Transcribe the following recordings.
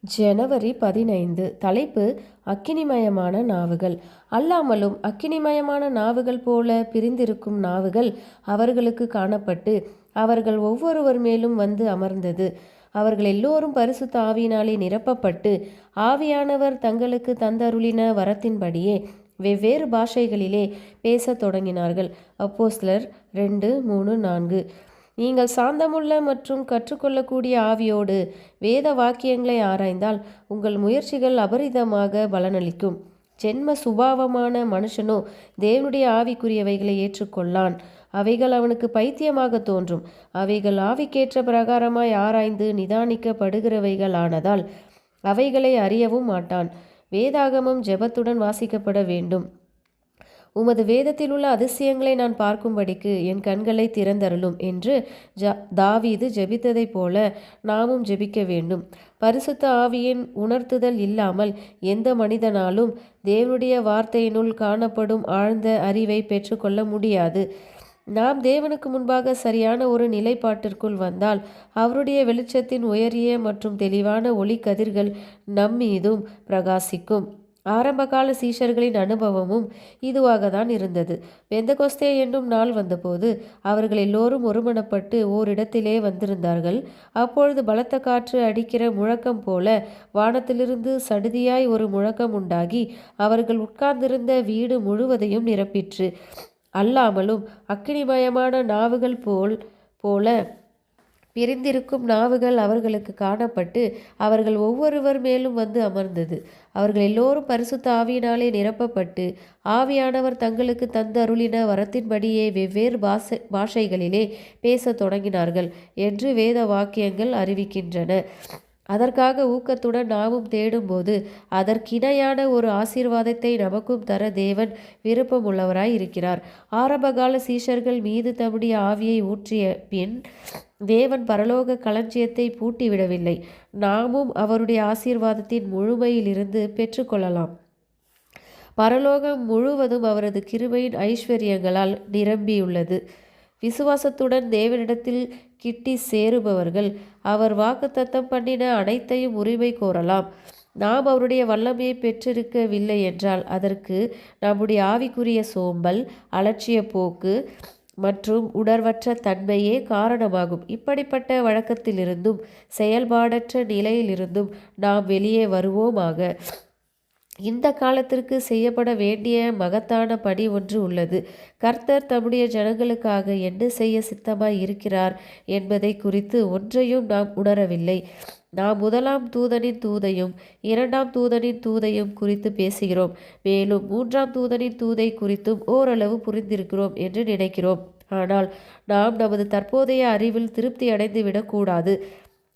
ஜனவரி 15. தலைப்பு அக்கினிமயமான நாவுகள். அல்லாமலும் அக்கினிமயமான நாவுகள் போல பிரிந்திருக்கும் நாவுகள் அவர்களுக்கு காணப்பட்டு அவர்கள் ஒவ்வொருவர் மேலும் வந்து அமர்ந்தது. அவர்கள் எல்லோரும் பரிசுத்த ஆவியினாலே நிரப்பப்பட்டு ஆவியானவர் தங்களுக்கு தந்தருளின வரத்தின்படியே வெவ்வேறு பாஷைகளிலே பேசத் தொடங்கினார்கள். அப்போஸ்தலர் 2:3-4. நீங்கள் சாந்தமுள்ள மற்றும் கற்றுக்கொள்ளக்கூடிய ஆவியோடு வேத வாக்கியங்களை ஆராய்ந்தால் உங்கள் முயற்சிகள் அபரிதமாக பலனளிக்கும். ஜென்ம சுபாவமான மனுஷனோ தேவனுடைய ஆவிக்குரியவைகளை ஏற்றுக்கொள்ளான். அவைகள் அவனுக்கு பைத்தியமாக தோன்றும். அவைகள் ஆவிக்கேற்ற பிரகாரமாய் ஆராய்ந்து நிதானிக்கப்படுகிறவைகள் ஆனதால் அவைகளை அறியவும் மாட்டான். வேதாகமம் ஜெபத்துடன் வாசிக்கப்பட வேண்டும். உமது வேதத்தில் உள்ள அதிசயங்களை நான் பார்க்கும்படிக்கு என் கண்களை திறந்தருளும் என்று தாவீது ஜெபித்ததைப் போல நாமும் ஜெபிக்க வேண்டும். பரிசுத்த ஆவியின் உணர்த்துதல் இல்லாமல் எந்த மனிதனாலும் தேவனுடைய வார்த்தையினுள் காணப்படும் ஆழ்ந்த அறிவை பெற்றுக்கொள்ள முடியாது. நாம் தேவனுக்கு முன்பாக சரியான ஒரு நிலைப்பாட்டிற்குள் வந்தால் அவருடைய வெளிச்சத்தின் உயரிய மற்றும் தெளிவான ஒளி கதிர்கள் நம்மீதும் பிரகாசிக்கும். ஆரம்பகால சீஷர்களின் அனுபவமும் இதுவாக தான் இருந்தது. பெந்தகொஸ்தே என்னும் நாள் வந்தபோது அவர்கள் எல்லோரும் ஒருமனப்பட்டு ஓரிடத்திலே வந்திருந்தார்கள். அப்பொழுது பலத்த காற்று அடிக்கிற முழக்கம் போல வானத்திலிருந்து சடுதியாய் ஒரு முழக்கம் உண்டாகி அவர்கள் உட்கார்ந்திருந்த வீடு முழுவதையும் நிரப்பிற்று. அல்லாமலும் அக்கினிமயமான நாவுகள் போல பிரிந்திருக்கும் நாவுகள் அவர்களுக்கு காணப்பட்டு அவர்கள் ஒவ்வொருவர் மேலும் வந்து அமர்ந்தது. அவர்கள் எல்லோரும் பரிசுத்த ஆவியினாலே நிரப்பப்பட்டு ஆவியானவர் தங்களுக்கு தந்து அருளின வரத்தின்படியே வெவ்வேறு பாஷைகளிலே பேசத் தொடங்கினார்கள் என்று வேத வாக்கியங்கள் அறிவிக்கின்றன. அதற்காக ஊக்கத்துடன் நாமும் தேடும்போது அதற்கிணையான ஒரு ஆசீர்வாதத்தை நமக்கும் தர தேவன் விருப்பமுள்ளவராய் இருக்கிறார். ஆரம்பகால சீஷர்கள் மீது தம்முடைய ஆவியை ஊற்றிய பின் தேவன் பரலோக களஞ்சியத்தை பூட்டிவிடவில்லை. நாமும் அவருடைய ஆசீர்வாதத்தின் முழுமையிலிருந்து பெற்றுக்கொள்ளலாம். பரலோகம் முழுவதும் அவரது கிருபையின் ஐஸ்வர்யங்களால் நிரம்பியுள்ளது. விசுவாசத்துடன் தேவனிடத்தில் கிட்டி சேருபவர்கள் அவர் வாக்குத்தத்தம் பண்ணின அனைத்தையும் உரிமை கோரலாம். நாம் அவருடைய வல்லமையை பெற்றிருக்கவில்லை என்றால் அதற்கு நம்முடைய ஆவிக்குரிய சோம்பல், அலட்சிய போக்கு மற்றும் உணர்வற்ற தன்மையே காரணமாகும். இப்படிப்பட்ட வழக்கத்திலிருந்தும் செயல்பாடற்ற நிலையிலிருந்தும் நாம் வெளியே வருவோமாக. இந்த காலத்திற்கு செய்யப்பட வேண்டிய மகத்தான பணி ஒன்று உள்ளது. கர்த்தர் தம்முடைய ஜனங்களுக்காக என்ன செய்ய சித்தமாய் இருக்கிறார் என்பதை குறித்து ஒன்றையும் நாம் உணரவில்லை. நாம் முதலாம் தூதனின் தூதையும் இரண்டாம் தூதனின் தூதையும் குறித்து பேசுகிறோம். மேலும் மூன்றாம் தூதனின் தூதை குறித்தும் ஓரளவு புரிந்திருக்கிறோம் என்று நினைக்கிறோம். ஆனால் நாம் நமது தற்போதைய அறிவில் திருப்தி அடைந்து விடக்கூடாது.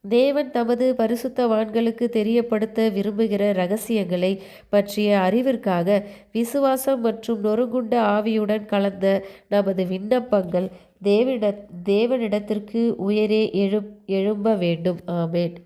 தேவன் தமது பரிசுத்தவான்களுக்கு தெரியப்படுத்த விரும்புகிற இரகசியங்களை பற்றிய அறிவிற்காக விசுவாசம் மற்றும் நொறுங்குண்ட ஆவியுடன் கலந்த நமது விண்ணப்பங்கள் தேவனிடத்திற்கு உயரே எழும்ப வேண்டும். ஆமென்.